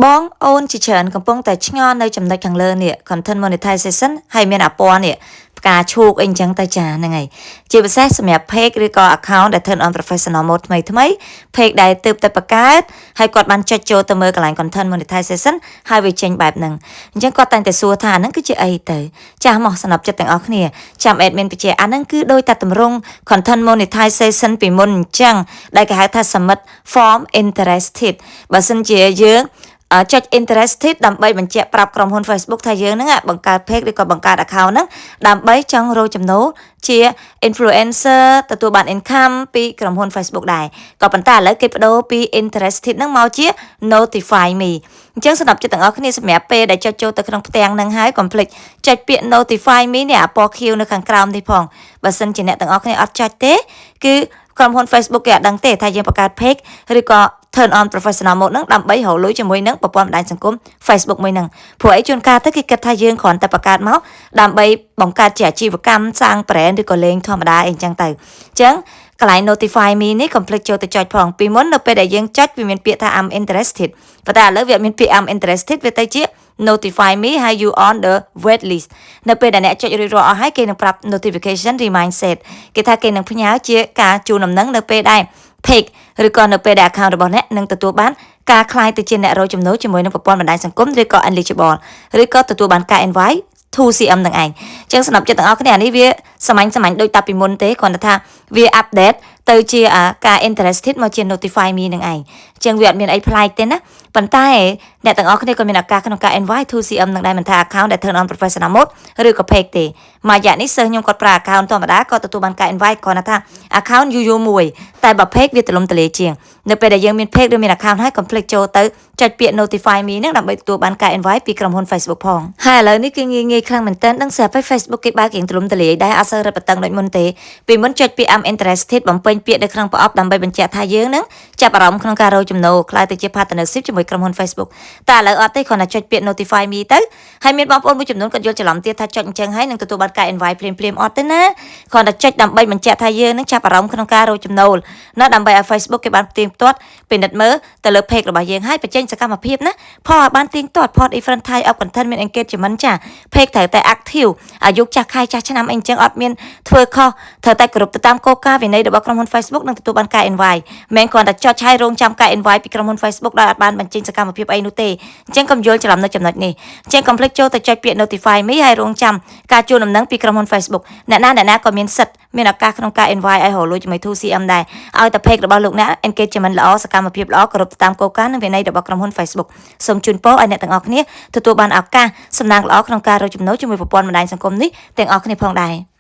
បងអូនជាច្រើនកំពុងតែឆ្ងល់នៅចំណុចខាងលើនេះ content monetization ហើយមានអាពណ៌នេះផ្កាឈូកអីចឹងទៅចាហ្នឹងហើយជាពិសេសសម្រាប់ page ឬក៏ account ដែល turn on professional mode ថ្មី page ដែលទើបតែបង្កើតហើយគាត់បានចុចចូលទៅមើលកន្លែង content monetization ហើយវាចេញបែបហ្នឹងអញ្ចឹងគាត់តែងតែសួរថាហ្នឹងគឺជាអីទៅចាស់មកសំណប់ចិត្តទាំងអស់គ្នាចាំ admin បញ្ជាក់អាហ្នឹងគឺដោយតែតម្រង់ content monetization ពីមុនអញ្ចឹងដែលគេហៅថា submit form interested បើសិនជាយើងចុច interested ដើម្បីបញ្ជាក់ប្រាប់ក្រុមហ៊ុន Facebook ថាយើងហ្នឹងបង្កើត page ឬក៏បង្កើត account ហ្នឹងដើម្បីចង់រកចំណូលជា influencer ទទួលបាន income ពីក្រុមហ៊ុន Facebook ដែរក៏ប៉ុន្តែឥឡូវគេបដូរពី interested ហ្នឹងមកជា notify me អញ្ចឹងសម្រាប់ចិត្តទាំងអស់គ្នាសម្រាប់ពេលដែលចុចចូលទៅក្នុងផ្ទាំងហ្នឹងហើយកុំភ្លេចចុចពាក្យ notify me នេះអាពណ៌ខៀវនៅខាងក្រោមនេះផងបើសិនជាអ្នកទាំងអស់គ្នាអត់ចុចទេគឺក្រុមហ៊ុន Facebook គេអត់ដឹងទេថាយើងបង្កើត page ឬក៏ turn on professional mode ហ្នឹងដើម្បីរកលុយជាមួយនឹងប្រព័ន្ធបណ្ដាញសង្គម Facebook មួយហ្នឹងព្រោះអីជួនកាលទៅគេគិតថាយើងគ្រាន់តែបង្កើតមកដើម្បីបង្កើតជាអាជីវកម្មសាង brand ឬក៏លេងធម្មតាអីចឹងទៅអញ្ចឹងកន្លែង notify me នេះកុំភ្លេចចូលទៅចុចផងពីមុននៅពេលដែលយើងចុចវាមានពាក្យថា I'm interested ប៉ុន្តែឥឡូវវាមានពាក្យ I'm interested វាទៅជា notify me ហើយ you on the wait list នៅពេលដែលអ្នកចុចរួចរាល់អស់ហើយគេនឹងប្រាប់ notification remind set គេថាគេនឹងផ្ញើជាការជូនដំណឹងនៅពេលដែល page ឬក៏នៅពេលដែល account របស់អ្នកនឹងទទួលបានការក្លាយទៅជាអ្នករកចំណូលជាមួយនឹងប្រព័ន្ធបណ្ដាញសង្គមឬក៏ eligible ឬក៏ទទួលបានការ invite 2CM នឹងឯងអញ្ចឹងសម្រាប់ចិត្តទាំងអស់គ្នាអានេះវាសាមញ្ញដូចតាពីមុនទេគ្រាន់តែថាវា update ទៅជាការ interested មកជា notify me នឹងឯងអញ្ចឹងវាអត់មានអីប្លែកទេណាប៉ុន្តែអ្នកទាំងអស់គ្នាក៏មានឱកាសក្នុងការ invite 2CM នឹងដែរមិនថា account ដែល turn on professional mode ឬក៏ page ទេមួយរយៈនេះសិស្សខ្ញុំគាត់ប្រើ account ធម្មតាក៏ទទួលបានការ invite គ្រាន់តែថា account យូរមួយតែបើ page វាទលំទលាជាងនៅពេលដែលយើងមាន page ឬមាន account ហើយកុំភ្លេចចូលទៅចុចពាក្យ notify me ហ្នឹងដើម្បីទទួលបានការ invite ពីក្រុមហ៊ុន Facebook ផងហើយឥឡូវនេះគឺងាយខ្លាំងមែនតើដឹងស្រាប់ហើយ Facebook គេបើករៀងទលំទលាយដែរអត់សូវរឹតបន្តឹងដូចមុនទេពីមុនចុចពាក្យ I'm interested បំពេញពាក្យនៅក្នុងប្រអប់ដើម្បីបញ្ជាក់ថាយើងនឹងចាប់អារម្មណ៍ក្នុងការរកចំណូលខ្លាយទៅជា partnership ជាមួយក្រុមហ៊ុន Facebook តែឥឡូវអត់ទេគ្រាន់តែចុចពាក្យ notify me ទៅហើយមានបងប្អូនមួយចំនួនគាត់យល់ច្រឡំទៀតថាចុចអញ្ចឹងហើយនឹងទទួលបានការ invite ភ្លាមអត់ទេណាគ្រាន់តែចុចដើម្បីបញ្ជាក់ថាយើងនឹងចាប់អារម្មណ៍ក្នុងការរកចំណូលណាដើម្បីឲ្យ Facebook គេបានផ្ទៀងផ្ទាត់ពិនិត្យមើលទៅលើ page របស់យើងហើយបញ្ចេញសកម្មភាពណាផលឲ្យបានទៀងទាត់ port different type of content មាន engagement ចា page ត្រូវតែ active អាយុចាស់ខែចាស់ឆ្នាំអីអញ្ចឹងអត់មានធ្វើខុសត្រូវតែគ្រប់ទៅតាមគោលការណ៍វិន័យរបស់ក្រុមហ៊ុន Facebook នឹងទទួលបានការ invite មិនគ្រាន់តែចុចហើយរងចាំការ invite ពីក្រុមហ៊ុន Facebook ដោយអត់បានបញ្ចេញសកម្មភាពអីនោះទេអញ្ចឹងកុំយល់ច្រឡំនៅចំណុចនេះអញ្ចឹងកុំភ្លេចចូលទៅចុចពាក្យ notify me ហើយរងចាំការជូនដំណឹងពីក្រុមហ៊ុន Facebook អ្នកណាក៏មានសិទ្ធិមានឱកាសក្នុងការ invite ឲ្យរកលុយជាមួយ 2CM ដែរឲ្យតែ page របស់លោកអ្នក engagement ល្អសកម្មភាពល្អគ្រប់ទៅតាមគោលការណ៍និងវិន័យរបស់ក្រុមហ៊ុន Facebook សូមជូនពរឲ្យអ្នកទាំងអស់គ្នាទទួលបានឱកាសសំណាងល្អក្នុងការរកចំណូលជាមួយប្រព័ន្ធបណ្ដាញសង្គមនេះទាំងអស់គ្នាផងដែរ